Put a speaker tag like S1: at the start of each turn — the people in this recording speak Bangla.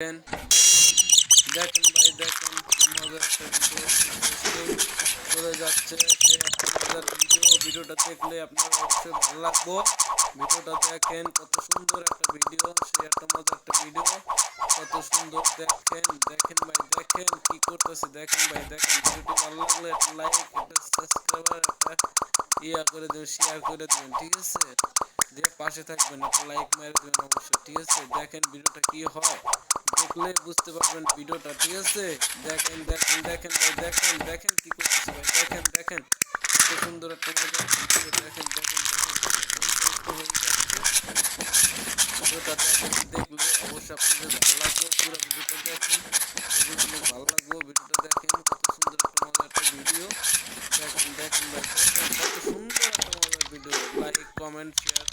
S1: দেখেন দেখেন ভাই দেখেন মজার একটা ভিডিও চলে যাচ্ছে সে একটা মজার ভিডিওটা দেখলে আপনার অবশ্যই ভালো লাগবে। ভিডিওটা দেখেন কত সুন্দর একটা ভিডিও, সে একটা মজার একটা ভিডিও, কত সুন্দর দেখেন দেখেন ভাই দেখেন কি করতেছে দেখেন ভাই দেখেন। ভিডিওটি ভালো লাগলে একটা লাইক একটা সাবস্ক্রাইবার একটা করে দেবেন, শেয়ার করে দেবেন, ঠিক আছে? দিয়ে পাশে থাকবেন, একটা লাইক মেরে দেবেন অবশ্যই, ঠিক আছে? দেখেন ভিডিওটা কি হয়, দেখলে বুঝতে পারবেন ভিডিওটা, ঠিক আছে? দেখেন দেখেন দেখেন ভাই দেখেন দেখেন কি করতেছে ভাই দেখেন দেখেন কত সুন্দর একটা মজার ভিডিও দেখেন দেখেন দেখেন হয়ে যাচ্ছে ভিডিওটা দেখেন। দেখলে অবশ্যই আপনাদের ভালো লাগবে, পুরো ভিডিওটা দেখেন, দেখলে অনেক ভালো লাগবে। ভিডিওটা দেখেন কত সুন্দর একটা মজার একটা ভিডিও দেখেন দেখেন ভাই দেখেন কত সুন্দর একটা মজার ভিডিও। Like comment share